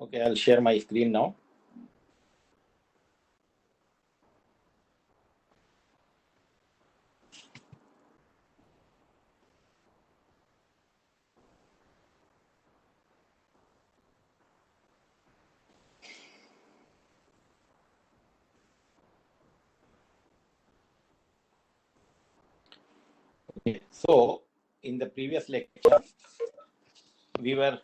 Okay, I'll share my screen now. Okay, so in the previous lecture, we were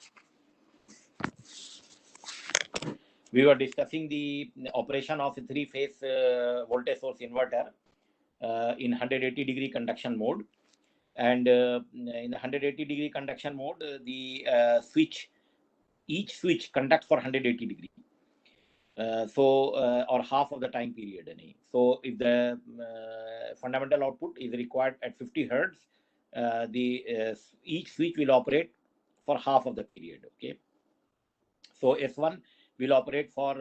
discussing the operation of a three-phase voltage source inverter in 180-degree conduction mode. And in the 180-degree conduction mode, the each switch conducts for 180 degree. Or half of the time period. So if the fundamental output is required at 50 hertz, each switch will operate for half of the period. Okay. So S1 will operate for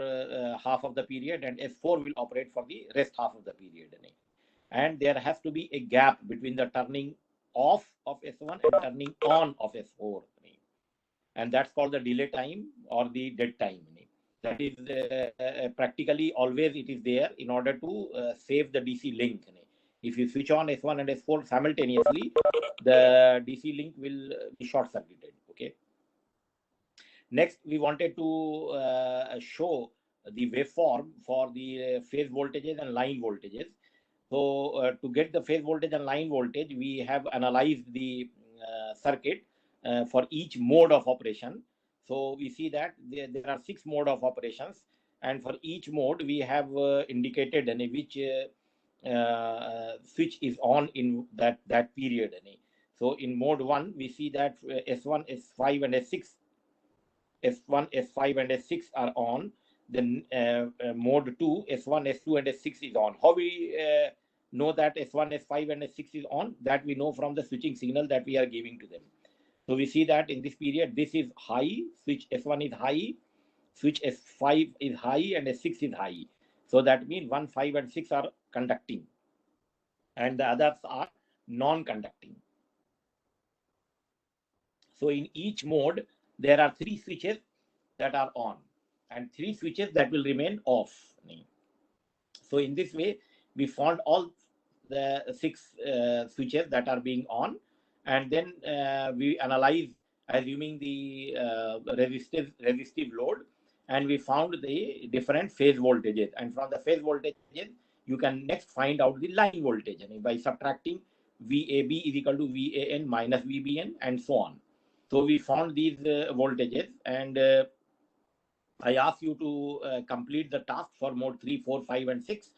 half of the period, and S4 will operate for the rest half of the period. And there has to be a gap between the turning off of S1 and turning on of S4. And that's called the delay time or the dead time. That is practically always it is there in order to save the DC link. If you switch on S1 and S4 simultaneously, the DC link will be short circuited. Okay. Next, we wanted to show the waveform for the phase voltages and line voltages. So to get the phase voltage and line voltage, we have analyzed the circuit for each mode of operation. So we see that there are 6 modes of operations, and for each mode we have indicated which switch is on in that period. So in mode 1, we see that S1, S5, and S6, S1, S5, and S6 are on. Then mode 2, S1, S2, and S6 is on. How we know that S1, S5, and S6 is on? That we know from the switching signal that we are giving to them. So we see that in this period, this is high, switch S1 is high, switch S5 is high, and S6 is high. So that means 1, 5, and 6 are conducting, and the others are non-conducting. So in each mode, there are 3 switches that are on and 3 switches that will remain off. So in this way, we found all the 6 switches that are being on, and then we analyze assuming the resistive load, and we found the different phase voltages. And from the phase voltages, you can next find out the line voltage by subtracting VAB is equal to VAN minus VBN, and so on. So we found these voltages, and I ask you to complete the task for mode 3, 4, 5, and 6,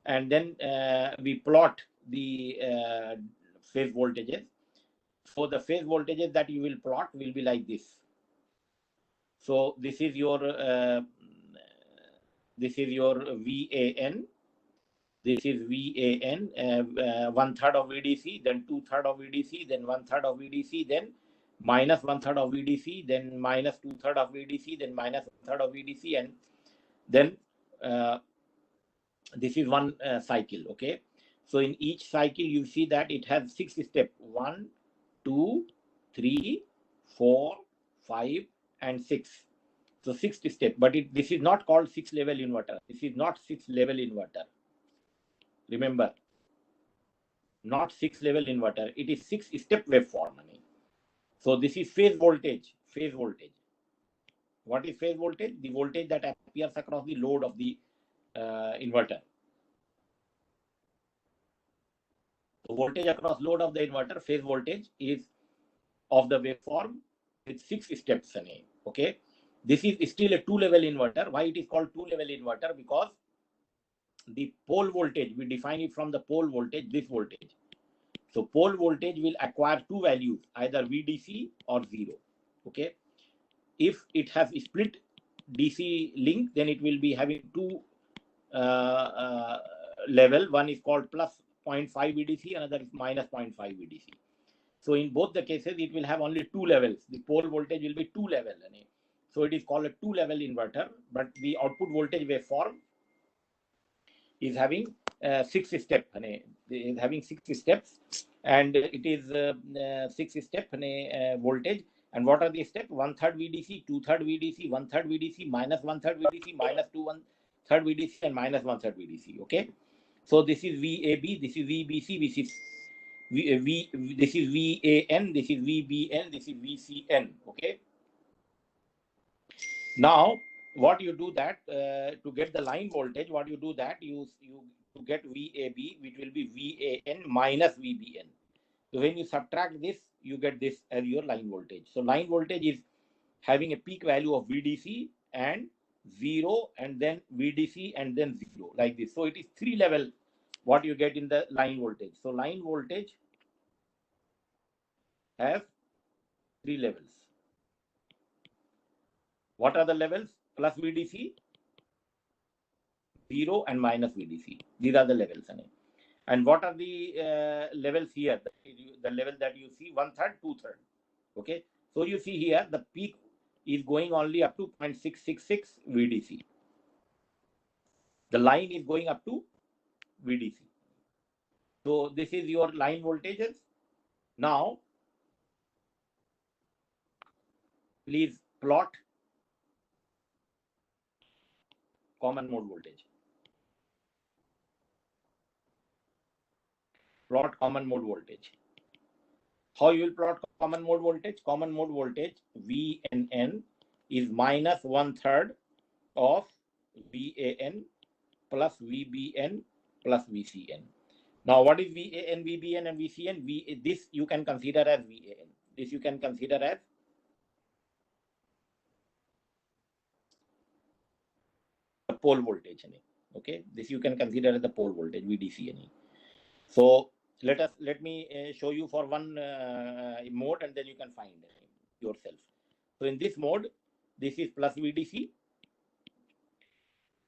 and then we plot the phase voltages. So the phase voltages that you will plot will be like this. So this is your VAN. This is VAN, 1/3 of VDC, then 2/3 of VDC, then 1/3 of VDC, then minus 1/3 of VDC, then minus 2/3 of VDC, then minus 1/3 of VDC, and then this is one cycle. Okay. So in each cycle, you see that it has 6 steps: 1, 2, 3, 4, 5, and 6. So 6 steps, but this is not called 6-level inverter. This is not 6-level inverter. Remember, not 6-level inverter. It is 6-step waveform. So this is phase voltage. Phase voltage. What is phase voltage? The voltage that appears across the load of the inverter. The voltage across load of the inverter, phase voltage, is of the waveform with 6 steps. Okay. This is still a 2-level inverter. Why it is called 2-level inverter? Because the pole voltage, we define it from the pole voltage, this voltage. So pole voltage will acquire 2 values, either VDC or 0. Okay. If it has a split DC link, then it will be having 2 level. One is called plus 0.5 VDC, another is minus 0.5 VDC. So in both the cases, it will have only 2 levels. The pole voltage will be 2 level. So it is called a 2-level inverter, but the output voltage waveform is having 6 steps. Is having 6 steps, and it is 6-step voltage, And what are the steps? 1/3 VDC, 2/3 VDC, 1/3 VDC, minus 1/3 VDC, minus 2/3 VDC, and minus 1/3 VDC. Okay. So this is VAB, this is VBC, this is this is VAN, this is VBN, this is VCN. Okay. Now, what you do that to get the line voltage, what you do that you to get VAB, which will be VAN minus VBN. So when you subtract this, you get this as your line voltage. So line voltage is having a peak value of VDC and 0, and then VDC and then 0, like this. So it is 3 level what you get in the line voltage. So line voltage has 3 levels. What are the levels? Plus VDC, 0, and minus VDC. These are the levels. And what are the levels here? The level that you see, 1/3, 2/3. Okay. So you see here the peak is going only up to 0.666 VDC. The line is going up to VDC. So this is your line voltages. Now, please plot common mode voltage. Plot common mode voltage. How you will plot common mode voltage? Common mode voltage VNN is minus 1/3 of VAN plus VBN plus VCN. Now, what is VAN, VBN, and VCN? This you can consider as VAN. This you can consider as the pole voltage. Okay, this you can consider as the pole voltage VDC. So let me show you for one mode, and then you can find yourself. So in this mode, this is plus VDC.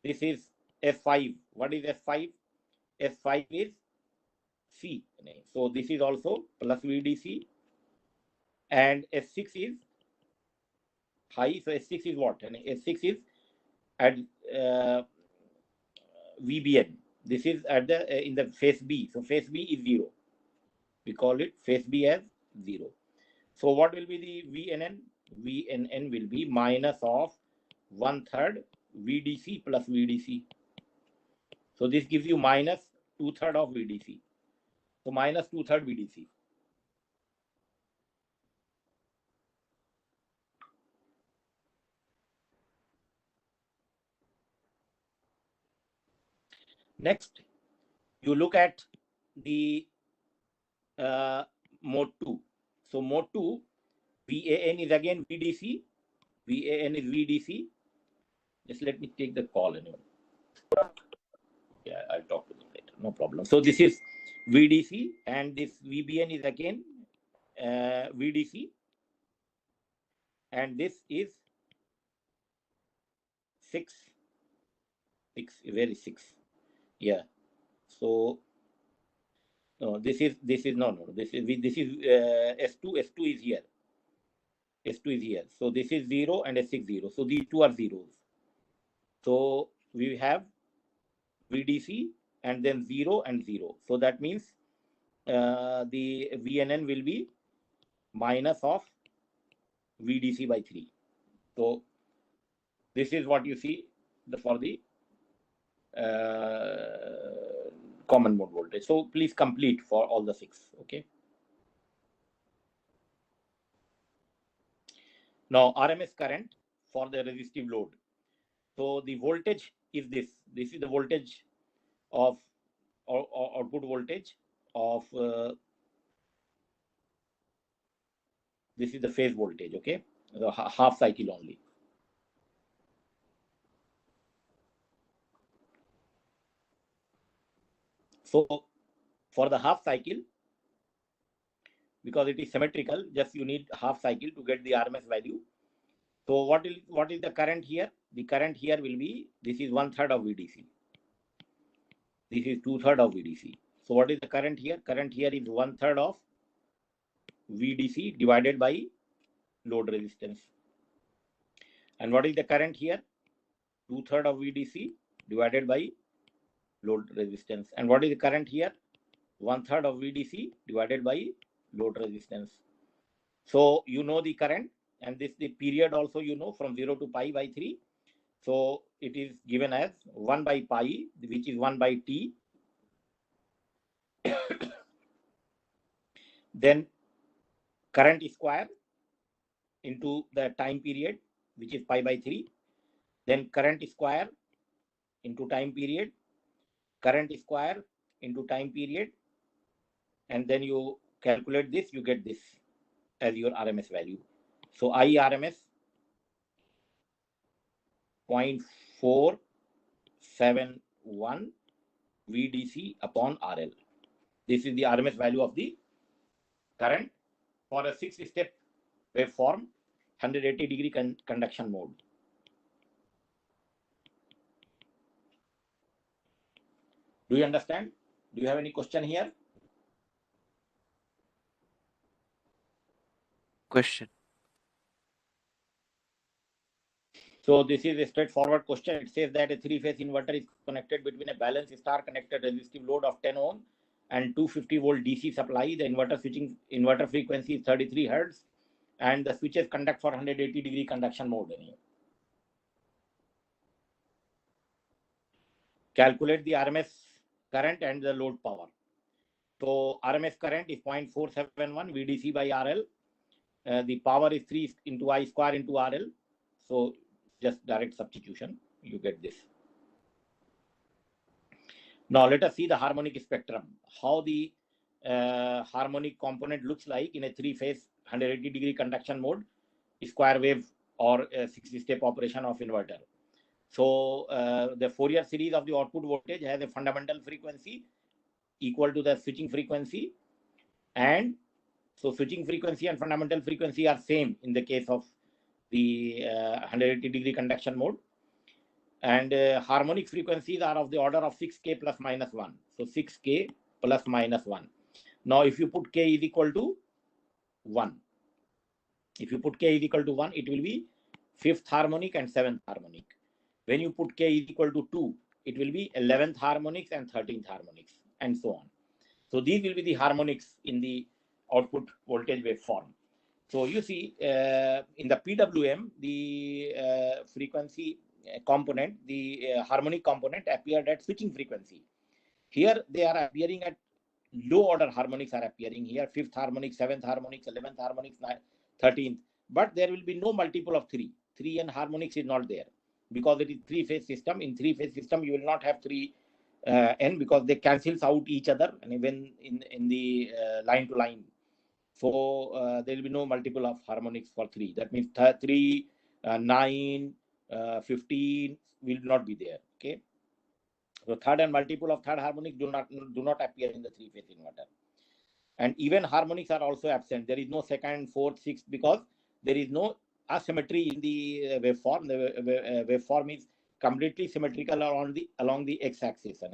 This is F5. What is F5? F5 is C. So this is also plus VDC. And S6 is high. So S6 is what? And S6 is at VBN. This is at the in the phase B. So phase B is 0. We call it phase B as 0. So what will be the VNN? VNN will be minus of 1/3 VDC plus VDC. So this gives you minus 2/3 of VDC. So minus 2/3 VDC. Next, you look at the mode 2. So mode 2, VAN is again VDC. VAN is VDC. Just let me take the call anyway. Yeah, I'll talk to them later. No problem. So this is VDC, and this VBN is again VDC, and this is 6. Where is 6? Yeah. So no, this is this is S2. S2 is here. S2 is here. So this is 0 and S6 0. So these two are zeros. So we have VDC and then 0 and 0. So that means the VNN will be minus of VDC by 3. So this is what you see for the common mode voltage. So please complete for all the 6. Okay. Now RMS current for the resistive load. So the voltage is this. This is the voltage of or output voltage of this is the phase voltage. Okay, the half cycle only. So for the half cycle, because it is symmetrical, just you need half cycle to get the RMS value. So what is the current here? The current here will be, this is 1/3 of VDC. This is 2/3 of VDC. So what is the current here? Current here is 1/3 of VDC divided by load resistance. And what is the current here? 2/3 of VDC divided by load resistance. And what is the current here? 1/3 of VDC divided by load resistance. So you know the current, and this the period also you know from 0 to pi by 3. So it is given as 1 by pi, which is 1 by t. Then current square into the time period, which is pi by 3. Then current square into time period, current square into time period, and then you calculate this, you get this as your RMS value. So IRMS 0.471 VDC upon RL. This is the RMS value of the current for a 6-step waveform, 180-degree conduction mode. Do you understand? Do you have any question here? Question. So this is a straightforward question. It says that a 3-phase inverter is connected between a balanced star connected resistive load of 10 ohm and 250 volt DC supply. The inverter frequency is 33 hertz, and the switches conduct for 180-degree conduction mode. Calculate the RMS current and the load power. So RMS current is 0.471 VDC by RL. The power is 3 into I square into RL. So just direct substitution, you get this. Now let us see the harmonic spectrum, how the harmonic component looks like in a 3-phase 180-degree conduction mode, square wave or 60-step operation of inverter. So the Fourier series of the output voltage has a fundamental frequency equal to the switching frequency, and so switching frequency and fundamental frequency are same in the case of the 180-degree conduction mode, and harmonic frequencies are of the order of 6k plus minus 1. So 6k plus minus 1. Now if you put k is equal to 1, if you put k is equal to 1, it will be 5th harmonic and 7th harmonic. When you put k is equal to 2, it will be 11th harmonics and 13th harmonics, and so on. So these will be the harmonics in the output voltage waveform. So you see in the PWM, the frequency component, the harmonic component appeared at switching frequency. Here they are appearing at low order harmonics are appearing here, 5th harmonic, 7th harmonics, 11th harmonics, 13th. But there will be no multiple of 3. 3n harmonics is not there because it is 3-phase system. In 3-phase system, you will not have 3 n because they cancels out each other, and even in the line to line. So there will be no multiple of harmonics for 3. That means 3, 9, 15 will not be there. Okay. So third and multiple of third harmonics do not appear in the 3-phase inverter. And even harmonics are also absent. There is no second, fourth, sixth because there is no asymmetry in the waveform. The waveform is completely symmetrical along the x-axis.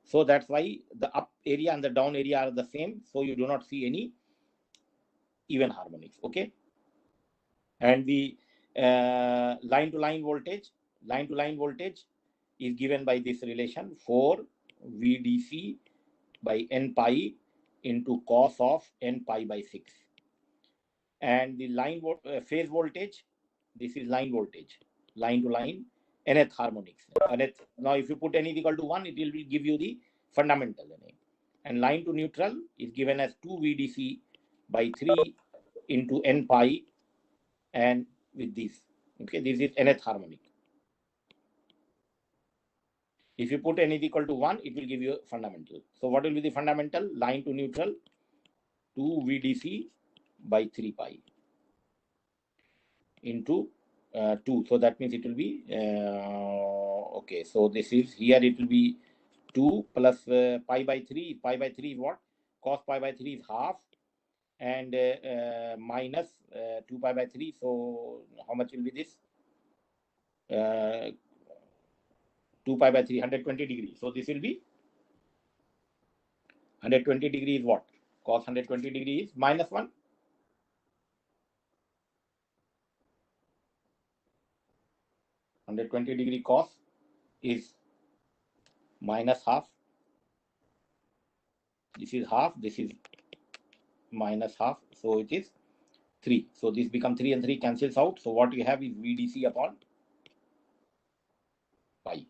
So that's why the up area and the down area are the same. So you do not see any even harmonics. Okay. And the line to line voltage is given by this relation 4 VDC by n pi into cos of n pi by 6. And the phase voltage, this is line voltage, line to line, nth harmonics. Now if you put n is equal to 1, it will give you the fundamental. And line to neutral is given as 2 VDC by 3 into n pi, and with this. Okay, this is nth harmonic. If you put n is equal to 1, it will give you fundamental. So what will be the fundamental? Line to neutral, 2 VDC by 3 pi into 2. So that means it will be, okay, so this is, here it will be 2 plus pi by 3. Pi by 3 is what? Cos pi by 3 is half, and minus 2 pi by 3. So how much will be this? 2 pi by 3, 120 degrees. So this will be 120 degrees what? Cos 120 degrees is minus 1. 120 degree cos is minus half. This is half, this is minus half. So it is 3. So this become 3 and 3 cancels out. So what we have is VDC upon pi.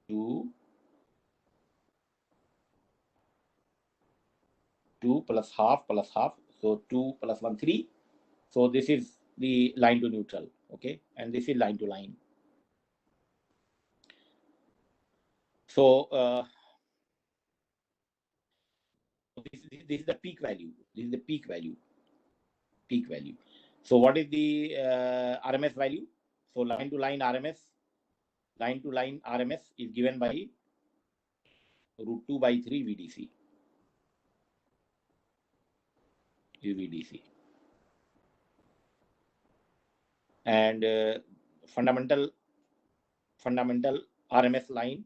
2 plus half. So 2 plus 1, 3. So this is the line to neutral. Okay. And this is line to line. So this is the peak value. This is the peak value. So what is the RMS value? So line to line RMS is given by root 2 by 3 VDC. And fundamental RMS line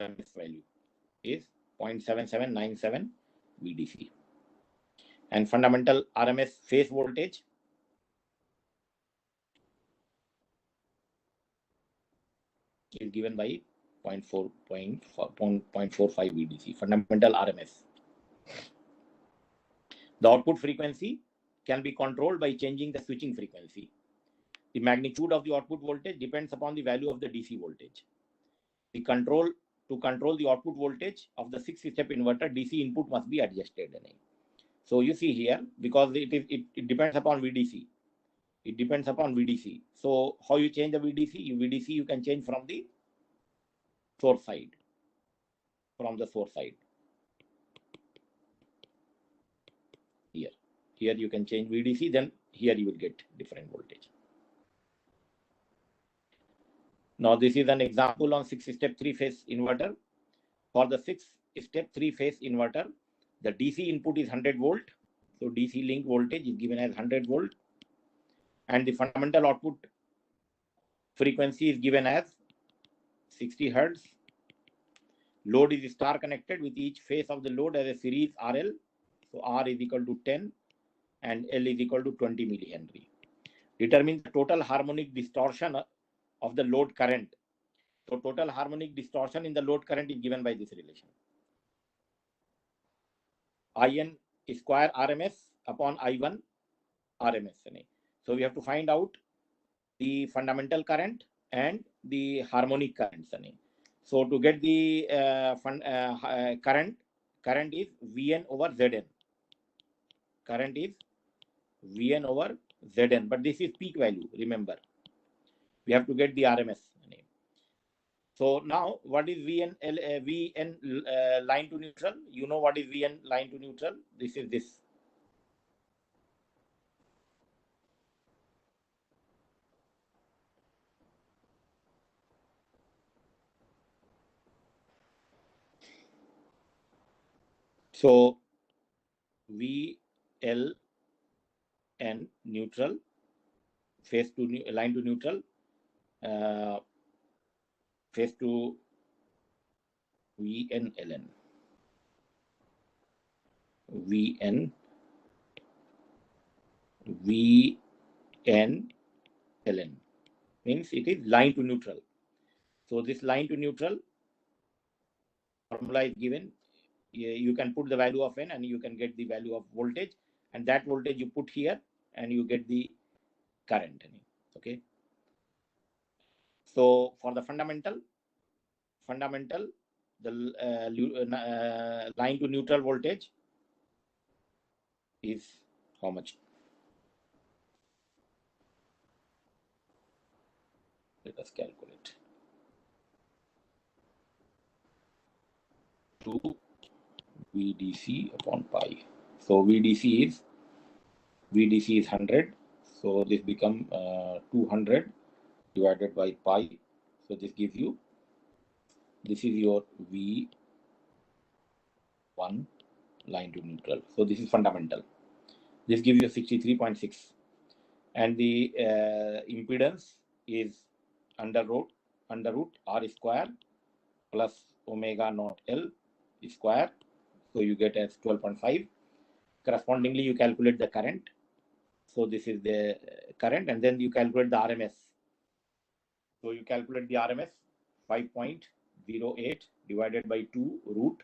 RMS value is 0.7797 VDC. And fundamental RMS phase voltage is given by 0.45 VDC, fundamental RMS. The output frequency can be controlled by changing the switching frequency. The magnitude of the output voltage depends upon the value of the DC voltage. To control the output voltage of the 6-step inverter, DC input must be adjusted. So you see here, because it depends upon VDC. It depends upon VDC. So how you change the VDC? VDC you can change from the source side. Here you can change VDC, then here you will get different voltage. Now this is an example on 6-step 3-phase inverter. For the 6-step 3-phase inverter, the DC input is 100 volt. So DC link voltage is given as 100 volt. And the fundamental output frequency is given as 60 hertz. Load is star connected with each phase of the load as a series RL. So R is equal to 10 and L is equal to 20 millihenry. Determine the total harmonic distortion of the load current. So total harmonic distortion in the load current is given by this relation. IN square RMS upon I1 RMS. So we have to find out the fundamental current and the harmonic currents. So to get the current is Vn over Zn. Current is Vn over Zn, but this is peak value. Remember, we have to get the RMS. So now, what is Vn line to neutral? You know what is Vn line to neutral? This is this. So VL and neutral, phase to line to neutral, phase to VNLN. VNLN means it is line to neutral. So this line to neutral formula is given. You can put the value of N and you can get the value of voltage, and that voltage you put here and you get the current. Okay. So for the fundamental, the line to neutral voltage is how much? Let us calculate. 2 VDC upon pi. So VDC is 100. So this become 200 divided by pi. So this gives you, this is your V1 line to neutral. So this is fundamental. This gives you 63.6. And the impedance is under root R square plus omega naught L square. So you get as 12.5. Correspondingly, you calculate the current. So this is the current, and then you calculate the RMS. So you calculate the RMS 5.08 divided by 2 root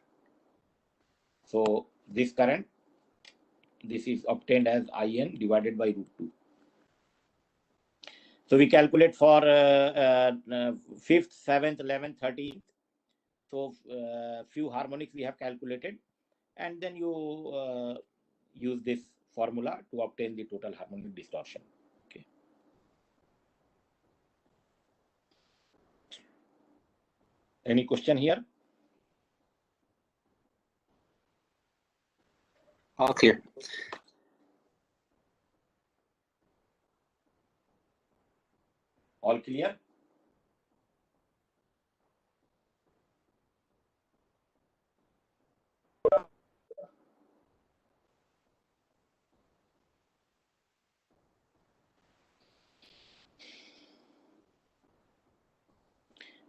So this current, this is obtained as IN divided by root 2. So we calculate for 5th, 7th, 11th, 13th. So few harmonics we have calculated, and then you use this formula to obtain the total harmonic distortion. Okay. Any question here? All clear. All clear?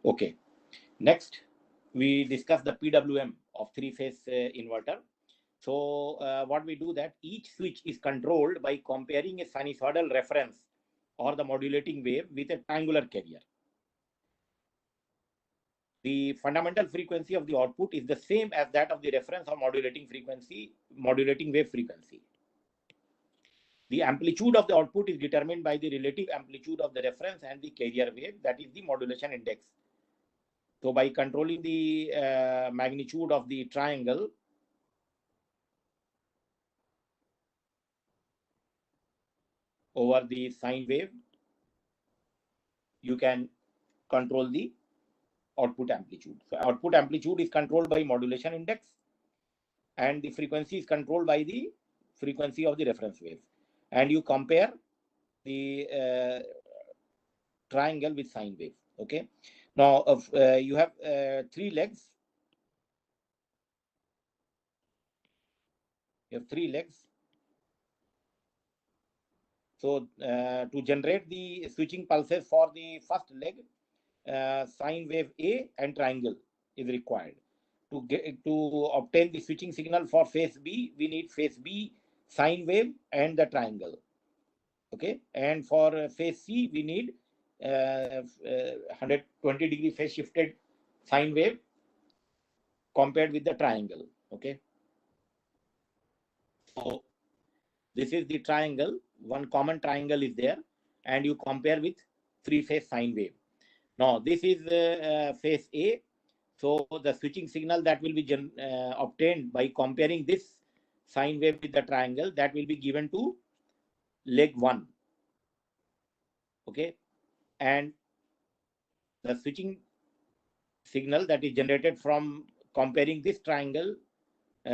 Okay. Next, we discuss the PWM of three-phase inverter. So what we do that each switch is controlled by comparing a sinusoidal reference or the modulating wave with a triangular carrier. The fundamental frequency of the output is the same as that of the reference or modulating wave frequency. The amplitude of the output is determined by the relative amplitude of the reference and the carrier wave, that is the modulation index. So by controlling the magnitude of the triangle, over the sine wave, you can control the output amplitude. So output amplitude is controlled by modulation index, and the frequency is controlled by the frequency of the reference wave. And you compare the triangle with sine wave. Okay. Now, you have 3 legs. You have 3 legs. So to generate the switching pulses for the first leg, sine wave A and triangle is required. To obtain the switching signal for phase B, we need phase B sine wave and the triangle. Okay, and for phase C, we need 120 degree phase shifted sine wave compared with the triangle. Okay, so this is the triangle. One common triangle is there, and you compare with 3-phase sine wave. Now this is phase A. So the switching signal that will be obtained by comparing this sine wave with the triangle, that will be given to leg 1. Okay, and the switching signal that is generated from comparing this triangle,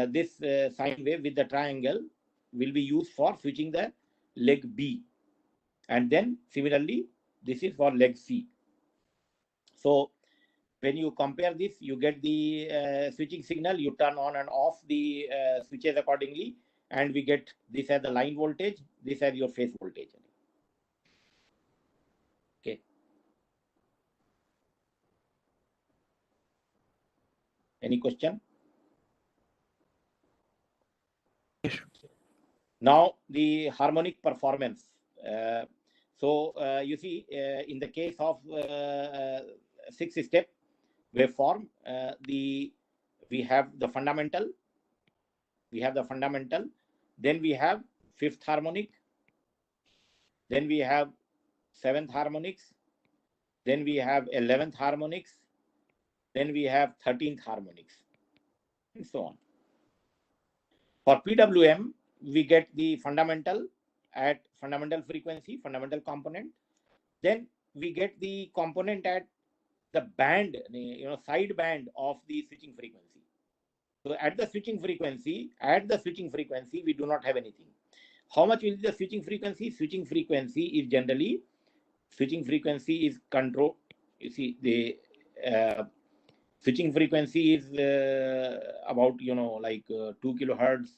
this sine wave with the triangle, will be used for switching the leg B. And then similarly, this is for leg C. So when you compare this, you get the switching signal, you turn on and off the switches accordingly, and we get this as the line voltage, this as your phase voltage. Okay. Any question? Yes. Now the harmonic performance. You see, in the case of 6-step waveform, we have the fundamental, then we have 5th harmonic, then we have 7th harmonics, then we have 11th harmonics, then we have 13th harmonics, and so on. For PWM, we get the fundamental at fundamental frequency, fundamental component. Then we get the component at the band, side band of the switching frequency. So at the switching frequency, we do not have anything. How much will be the switching frequency? Switching frequency is control. You see, the switching frequency is about 2 kilohertz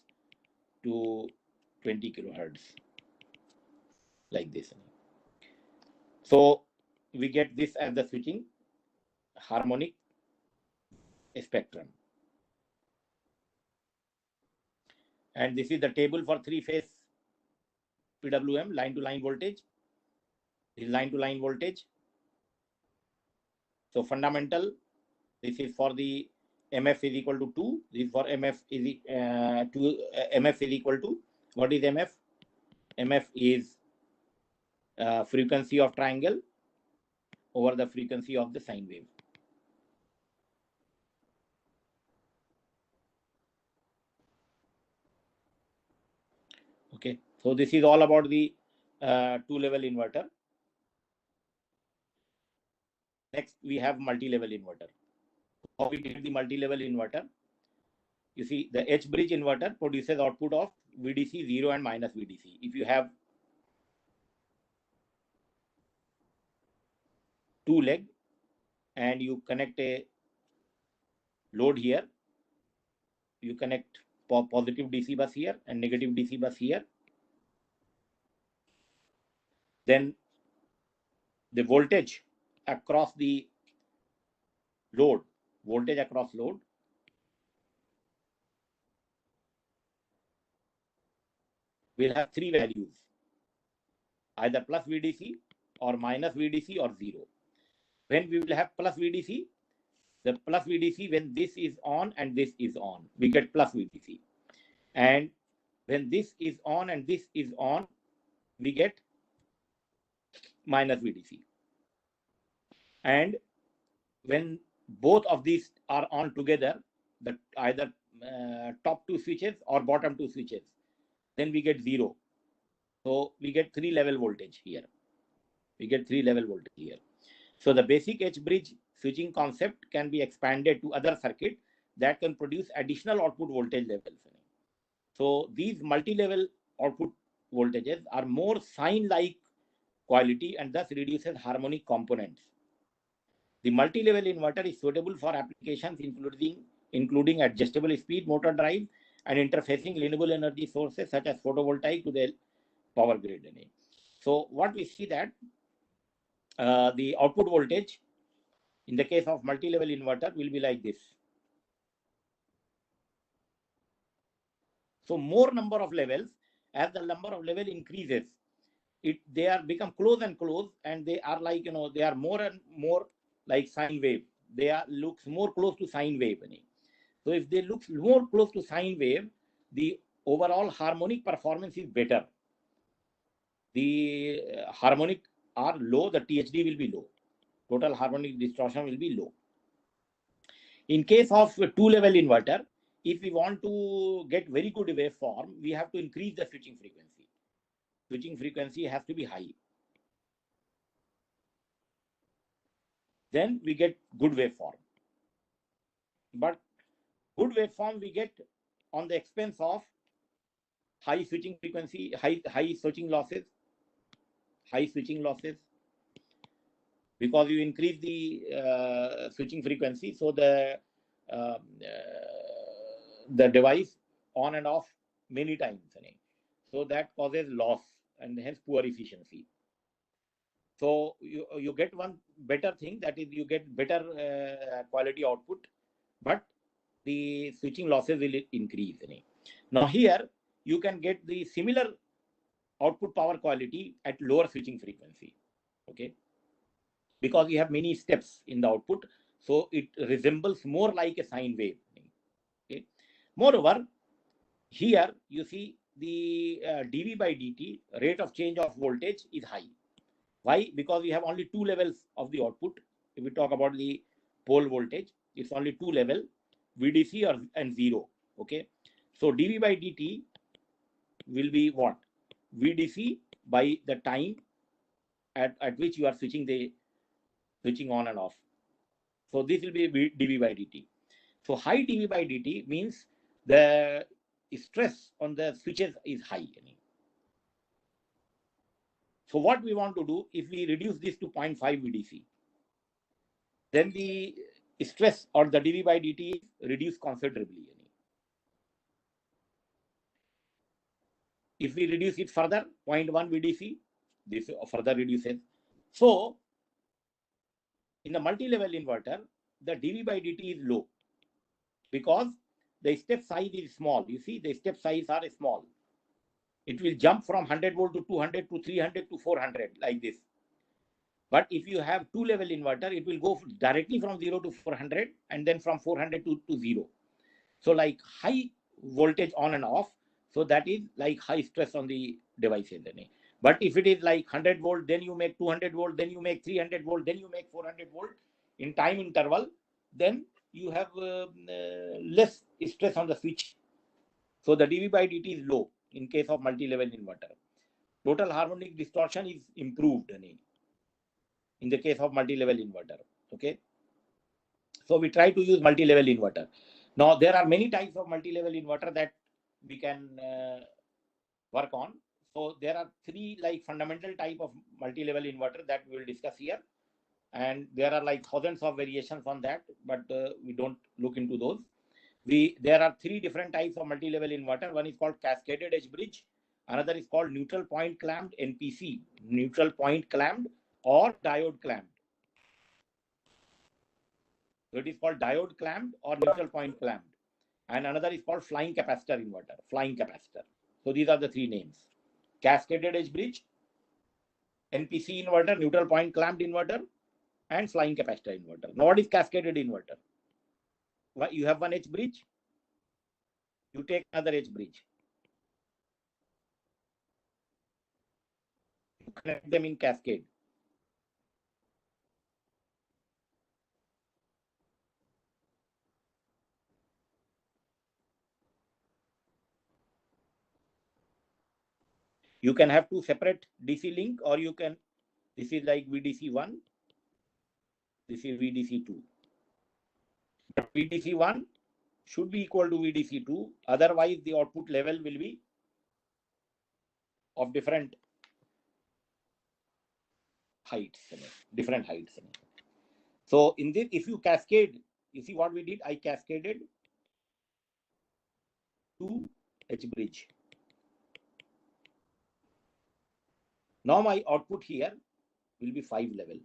to 20 kilohertz, like this. So we get this as the switching harmonic spectrum. And this is the table for 3-phase PWM, line to line voltage. This is line to line voltage. So fundamental, this is for the MF is equal to 2. This is for MF is MF is equal to, what is MF? MF is frequency of triangle over the frequency of the sine wave. Okay, so this is all about the two-level inverter. Next, we have multi-level inverter. How we get the multi-level inverter? You see, the H-bridge inverter produces output of VDC 0 and minus VDC. If you have two leg and you connect a load here, you connect positive DC bus here and negative DC bus here, then the voltage across the load, will have three values, either plus VDC or minus VDC or 0. When we will have plus VDC, the plus VDC, when this is on and this is on, we get plus VDC. And when this is on and this is on, we get minus VDC. And when both of these are on together, the either top two switches or bottom two switches, then we get 0. So we get 3-level voltage here. So the basic H-bridge switching concept can be expanded to other circuits that can produce additional output voltage levels. So these multi-level output voltages are more sine-like quality and thus reduces harmonic components. The multi-level inverter is suitable for applications including adjustable speed motor drive and interfacing renewable energy sources such as photovoltaic to the power grid. So what we see that the output voltage in the case of multi-level inverter will be like this. So more number of levels, as the number of level increases, they are become close and close, and they are like, they are more and more like sine wave. They are looks more close to sine wave. So if they look more close to sine wave, the overall harmonic performance is better. The harmonic are low, the THD will be low. Total harmonic distortion will be low. In case of a two-level inverter, if we want to get very good waveform, we have to increase the switching frequency. Switching frequency has to be high. Then we get good waveform. But good waveform we get on the expense of high switching frequency, high switching losses, because you increase the switching frequency, so the device on and off many times. So that causes loss and hence poor efficiency. So you get one better thing, that is you get better quality output, but the switching losses will increase. Now here you can get the similar output power quality at lower switching frequency. Okay, because you have many steps in the output, so it resembles more like a sine wave. Okay, moreover, here you see the dV by dt, rate of change of voltage, is high. Why? Because we have only two levels of the output. If we talk about the pole voltage, it's only two level, VDC and 0. Okay, so dV by dt will be what? VDC by the time at which you are switching on and off. So this will be dV by dt. So high dV by dt means the stress on the switches is high. So what we want to do, if we reduce this to 0.5 VDC, then the stress or the dV by dt is reduced considerably. If we reduce it further, 0.1 VDC, this further reduces. So in the multi-level inverter, the dV by dt is low because the step size is small. You see, the step size are small. It will jump from 100 volt to 200 to 300 to 400 like this. But if you have two-level inverter, it will go directly from 0 to 400 and then from 400 to 0. So like high voltage on and off. So that is like high stress on the devices. But if it is like 100 volt, then you make 200 volt, then you make 300 volt, then you make 400 volt in time interval, then you have less stress on the switch. So the dV by dt is low in case of multi-level inverter. Total harmonic distortion is improved in the case of multi-level inverter. Okay. So we try to use multi-level inverter. Now there are many types of multi-level inverter that we can work on. So there are three like fundamental type of multi-level inverter that we will discuss here. And there are like thousands of variations on that, but we don't look into those. There are three different types of multi-level inverter. One is called cascaded edge bridge. Another is called neutral point clamped, NPC, neutral point clamped, or diode clamped. So it is called diode clamped or neutral point clamped. And another is called flying capacitor inverter, flying capacitor. So these are the three names: cascaded edge bridge, NPC inverter, neutral point clamped inverter, and flying capacitor inverter. Now what is cascaded inverter? You have one edge bridge, you take another edge bridge, you connect them in cascade. You can have two separate DC link, or you can, this is like VDC1, this is VDC2. But VDC1 should be equal to VDC2, otherwise the output level will be of different heights, different heights. So in this, if you cascade, you see what we did, I cascaded two H bridge. Now my output here will be 5 level.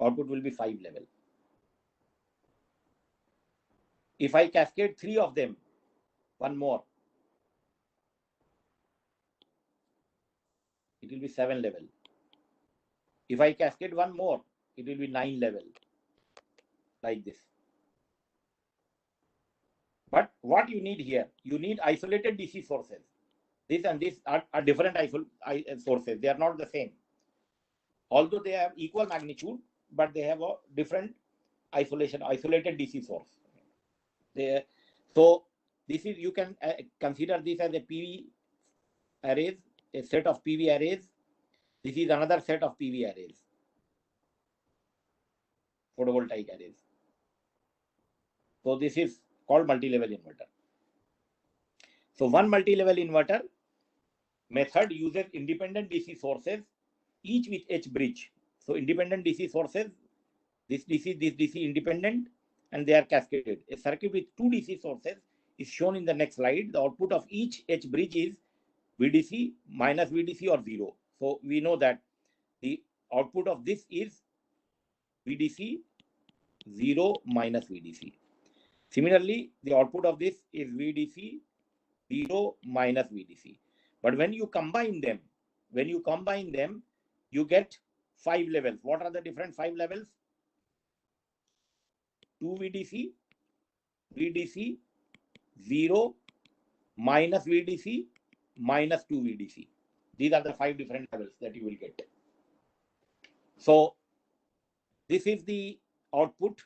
Output will be 5 level. If I cascade 3 of them, one more, it will be 7 level. If I cascade one more, it will be 9 level, like this. But what you need here, you need isolated DC sources. This and this are different sources. They are not the same. Although they have equal magnitude, but they have a different isolated DC source. So this is, you can consider this as a PV arrays, a set of PV arrays. This is another set of PV arrays, photovoltaic arrays. So this is called multi-level inverter. So one multi-level inverter method uses independent DC sources, each with H bridge. So independent DC sources, this DC independent, and they are cascaded. A circuit with two DC sources is shown in the next slide. The output of each H bridge is VDC minus VDC or 0. So we know that the output of this is VDC 0 minus VDC. Similarly, the output of this is VDC 0 minus VDC. But when you combine them, you get 5 levels. What are the different 5 levels? 2 VDC, VDC 0 minus VDC minus 2 VDC. These are the 5 different levels that you will get. So this is the output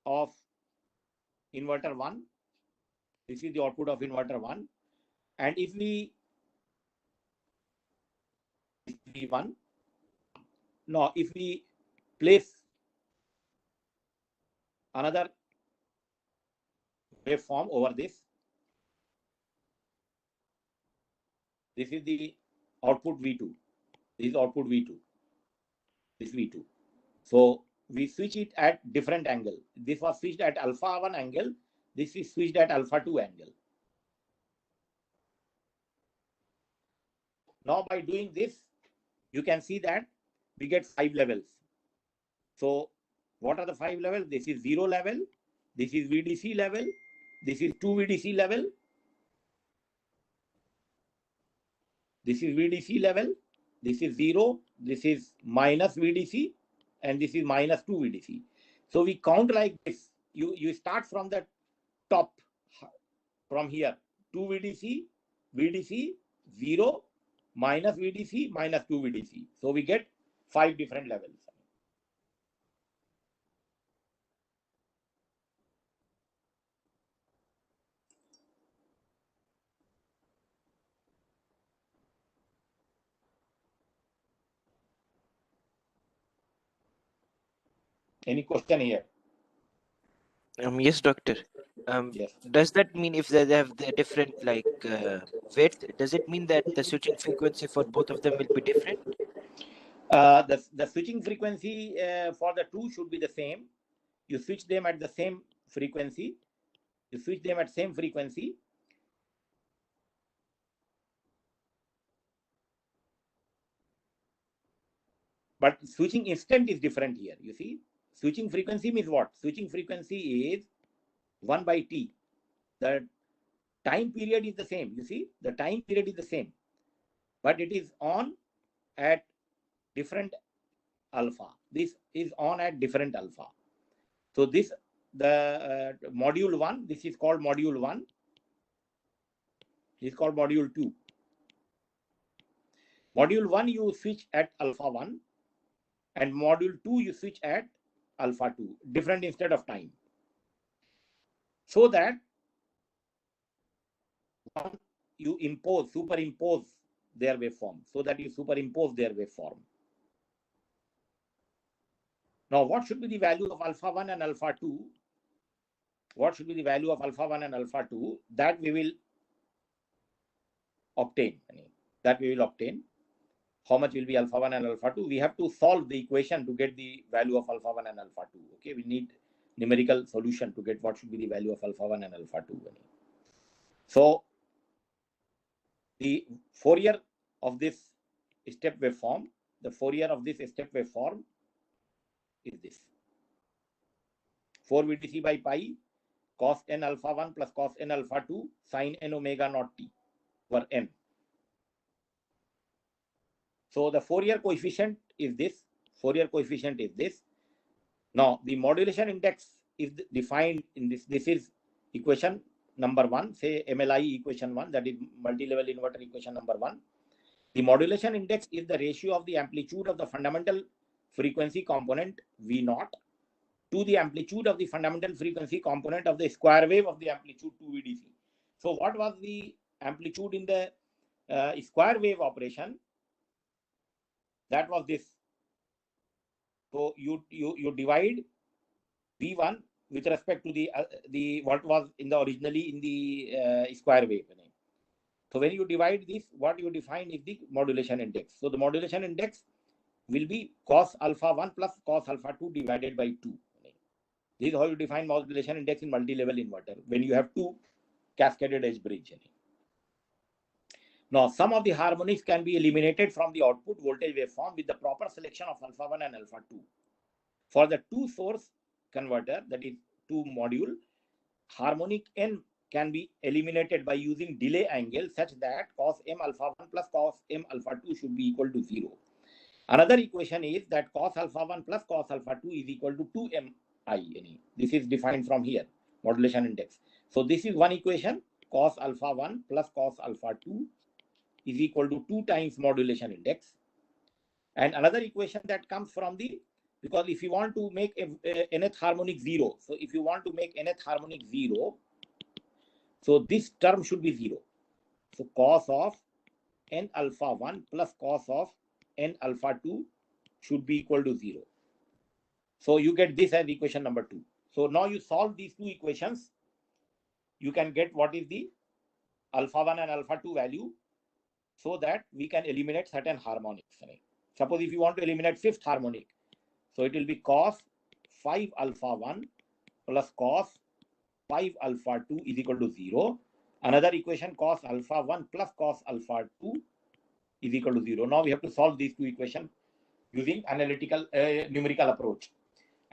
of inverter 1. This is the output of inverter 1. And if we place another waveform over this, this is the output V2. This is output V2. This V2. So we switch it at different angle. This was switched at alpha 1 angle. This is switched at alpha 2 angle. Now by doing this, you can see that we get 5 levels. So what are the 5 levels? This is 0 level. This is VDC level. This is 2 VDC level. This is VDC level. this is 0, this is minus VDC, and this is minus 2 VDC. So we count like this. You start from the top, from here, 2 VDC, VDC, 0, minus VDC, minus 2 VDC. So we get 5 different levels. Any question here? Yes, doctor. Yes. Does that mean if they have the different width, does it mean that the switching frequency for both of them will be different? The switching frequency for the two should be the same. You switch them at the same frequency. You switch them at same frequency. But switching instant is different here. You see, switching frequency means what? Switching frequency is 1 by T. The time period is the same. You see, the time period is the same, but it is on at different alpha. This is on at different alpha. So this, the module 1, this is called module 1. This is called module 2. Module 1 you switch at alpha 1, and module 2 you switch at alpha 2, different instead of time. So that one, you superimpose their waveform, so that you superimpose their waveform. Now, what should be the value of alpha 1 and alpha 2? What should be the value of alpha 1 and alpha 2? That we will obtain. How much will be alpha 1 and alpha 2? We have to solve the equation to get the value of alpha 1 and alpha 2. Okay, we need numerical solution to get what should be the value of alpha 1 and alpha 2. So the Fourier of this step waveform, is this 4 VDC by pi cos n alpha 1 plus cos n alpha 2 sin n omega naught t over n. So the Fourier coefficient is this. Now the modulation index is defined in this. This is equation number 1, say MLI equation 1, that is multi-level inverter equation number 1. The modulation index is the ratio of the amplitude of the fundamental frequency component V0 to the amplitude of the fundamental frequency component of the square wave of the amplitude 2 VDC. So what was the amplitude in the square wave operation? That was this. So you divide V1 with respect to the what was in the originally in the square wave. So when you divide this, what you define is the modulation index. So the modulation index will be cos alpha 1 plus cos alpha 2 divided by 2. This is how you define modulation index in multi-level inverter when you have two cascaded edge bridge. Now, some of the harmonics can be eliminated from the output voltage waveform with the proper selection of alpha 1 and alpha 2. For the two source converter, that is two module, harmonic n can be eliminated by using delay angle such that cos m alpha 1 plus cos m alpha 2 should be equal to 0. Another equation is that cos alpha 1 plus cos alpha 2 is equal to 2mi. This is defined from here, modulation index. So this is one equation, cos alpha 1 plus cos alpha 2 is equal to 2 times modulation index. And another equation that comes from the, because if you want to make nth harmonic 0, so if you want to make nth harmonic 0, so this term should be 0. So cos of n alpha 1 plus cos of n alpha 2 should be equal to 0. So you get this as equation number 2. So now you solve these two equations, you can get what is the alpha 1 and alpha 2 value, so that we can eliminate certain harmonics. Suppose if you want to eliminate fifth harmonic, so it will be cos 5 alpha 1 plus cos 5 alpha 2 is equal to 0. Another equation, cos alpha 1 plus cos alpha 2 is equal to 0. Now we have to solve these two equations using analytical numerical approach.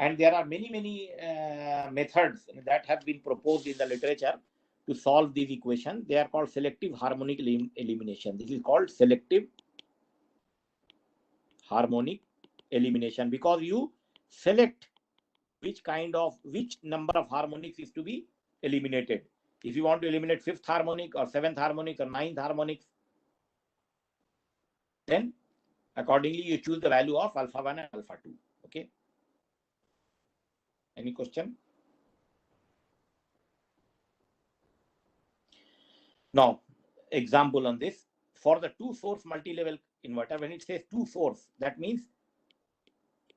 And there are many methods that have been proposed in the literature to solve these equations. They are called selective harmonic elimination. This is called selective harmonic elimination, because you select which number of harmonics is to be eliminated. If you want to eliminate fifth harmonic or seventh harmonic or ninth harmonics, then accordingly you choose the value of alpha 1 and alpha 2. Okay. Any question? Now, example on this. For the two source multi-level inverter, when it says two source, that means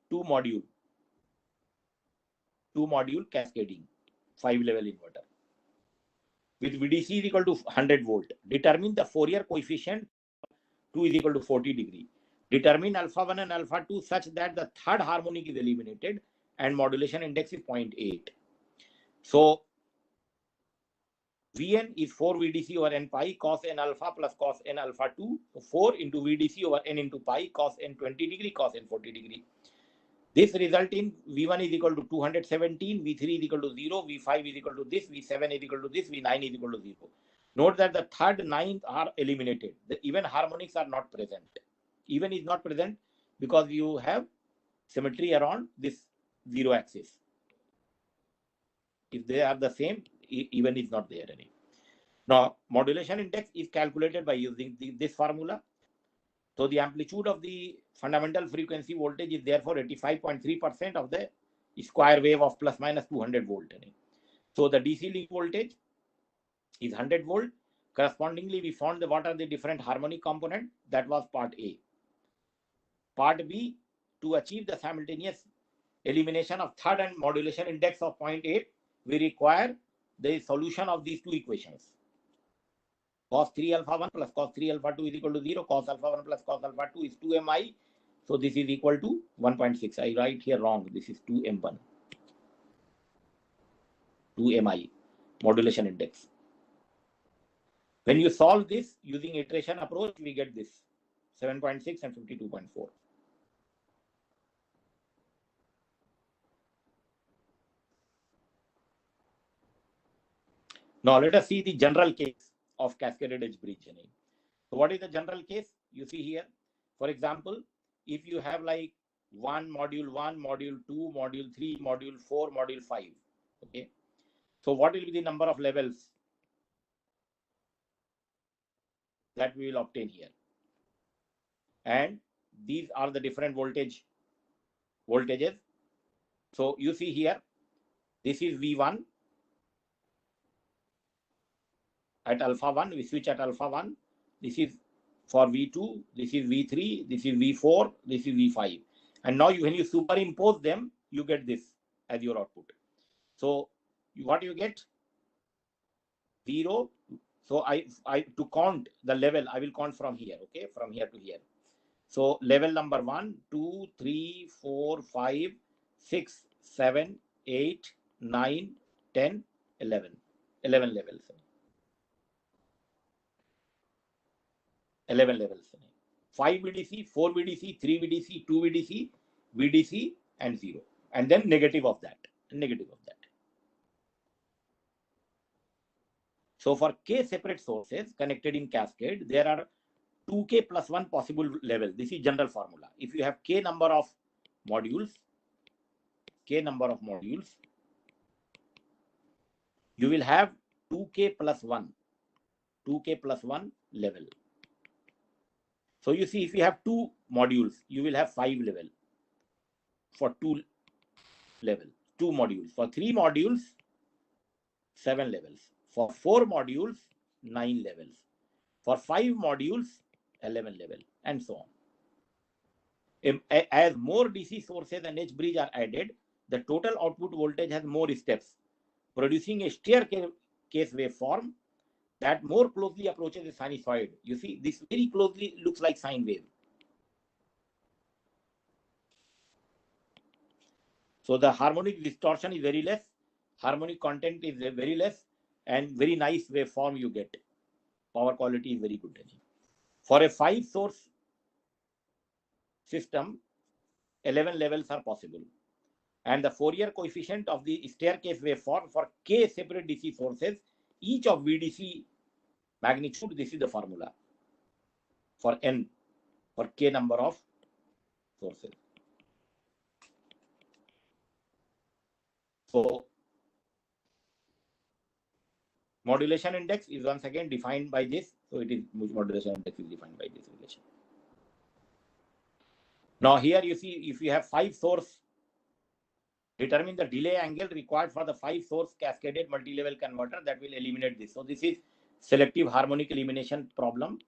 two module cascading 5-level inverter with VDC is equal to 100 volt. Determine the Fourier coefficient 2 is equal to 40 degree. Determine alpha 1 and alpha 2 such that the third harmonic is eliminated and modulation index is 0.8. So Vn is 4 VDC over n pi cos n alpha plus cos n alpha 2. So 4 into VDC over n into pi cos n 20 degree cos n 40 degree. This result in V1 is equal to 217, V3 is equal to 0, V5 is equal to this, V7 is equal to this, V9 is equal to 0. Note that the third, ninth are eliminated. The even harmonics are not present. Even is not present because you have symmetry around this 0 axis. If they are the same, even is not there any. Now, modulation index is calculated by using this formula. So the amplitude of the fundamental frequency voltage is therefore 85.3% of the square wave of plus minus 200 volt. So the DC link voltage is 100 volt. Correspondingly, we found what are the different harmonic component. That was part A. Part B, to achieve the simultaneous elimination of third and modulation index of 0.8, we require the solution of these two equations. Cos 3 alpha 1 plus cos 3 alpha 2 is equal to 0. Cos alpha 1 plus cos alpha 2 is 2mi. So this is equal to 1.6. I write here wrong. This is 2m1. 2mi modulation index. When you solve this using iteration approach, we get this 7.6 and 52.4. Now let us see the general case of cascaded edge bridge. So what is the general case? You see here, for example, if you have like module 1, module 2, module 3, module 4, module 5. Okay. So what will be the number of levels that we will obtain here? And these are the different voltages. So you see here, this is V1 at alpha 1. We switch at alpha 1. This is for V2. This is V3. This is V4. This is V5. And now when you superimpose them, you get this as your output. So what you get? 0. So I to count the level, I will count from here. Okay, from here to here. So level number 1, 2, 3, 4, 5, 6, 7, 8, 9, 10, 11. 11 levels. 11 levels. 5 VDC, 4 VDC, 3 VDC, 2 VDC, VDC, and 0. And then negative of that. So for K separate sources connected in cascade, there are 2K plus 1 possible level. This is general formula. If you have K number of modules, you will have 2K plus 1 level. So you see, if you have 2 modules, you will have 5 level for 2 level, 2 modules. For 3 modules, 7 levels. For 4 modules, 9 levels. For 5 modules, 11 level, and so on. As more DC sources and edge bridge are added, the total output voltage has more steps, producing a staircase waveform that more closely approaches a sinusoid. You see, this very closely looks like sine wave. So the harmonic distortion is very less, harmonic content is very less, and very nice waveform you get. Power quality is very good. For a 5 source system, 11 levels are possible. And the Fourier coefficient of the staircase waveform for K separate DC sources, each of VDC magnitude, this is the formula for N, for K number of sources. So modulation index is once again defined by this. So it is modulation index is defined by this relation. Now here you see, if you have 5 source, determine the delay angle required for the 5 source cascaded multi-level converter that will eliminate this. So this is selective harmonic elimination problem.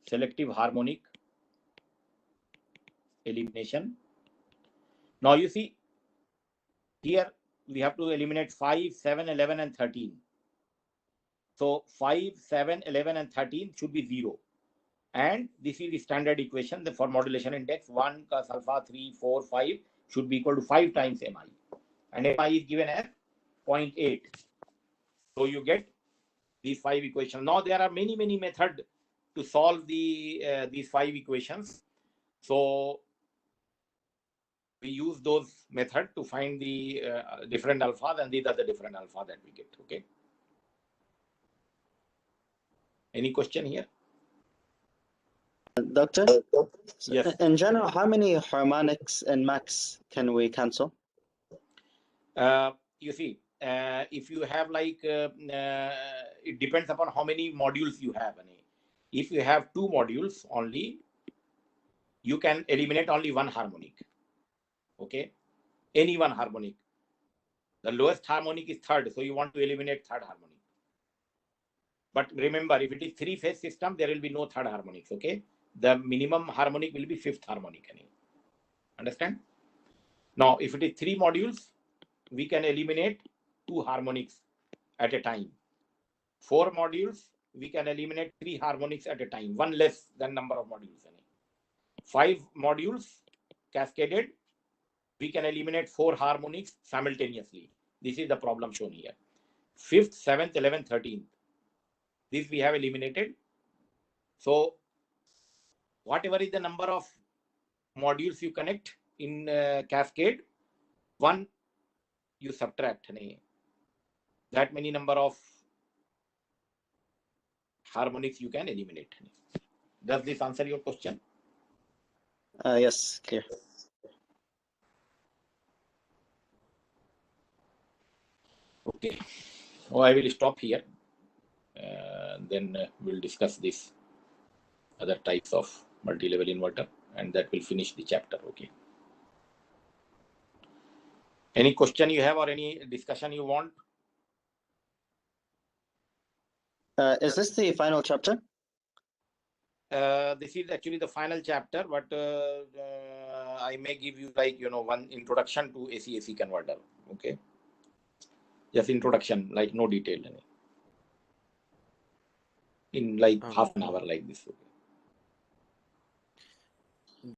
Selective harmonic elimination. Now you see here we have to eliminate 5, 7, 11 and 13. So 5, 7, 11 and 13 should be 0. And this is the standard equation for modulation index. 1 cos alpha 3, 4, 5 should be equal to 5 times MI. And MI is given as 0.8. So you get these 5 equations. Now there are many methods to solve these 5 equations. So we use those methods to find the different alphas, and these are the different alpha that we get. Okay. Any question here? Doctor? Yes. In general, how many harmonics in max can we cancel? You see, if you have like, it depends upon how many modules you have. If you have 2 modules only, you can eliminate only 1 harmonic. Okay. Any 1 harmonic. The lowest harmonic is 3rd. So you want to eliminate 3rd harmonic. But remember, if it is 3-phase system, there will be no 3rd harmonics. Okay. The minimum harmonic will be 5th harmonic. Understand? Now, if it is 3 modules, we can eliminate 2 harmonics at a time. 4 modules, we can eliminate 3 harmonics at a time, 1 less than number of modules. 5 modules cascaded, we can eliminate 4 harmonics simultaneously. This is the problem shown here. 5th, 7th, 11th, 13th. This we have eliminated. So whatever is the number of modules you connect in cascade, 1 you subtract. That many number of harmonics you can eliminate. Does this answer your question? Yes, clear. Okay. So I will stop here. Then we'll discuss this other types of multi-level inverter, and that will finish the chapter. Okay. Any question you have or any discussion you want? Is this the final chapter? This is actually the final chapter, but I may give you like, one introduction to AC-AC converter. Okay. Just introduction, like no detail. In like half an hour like this. Okay.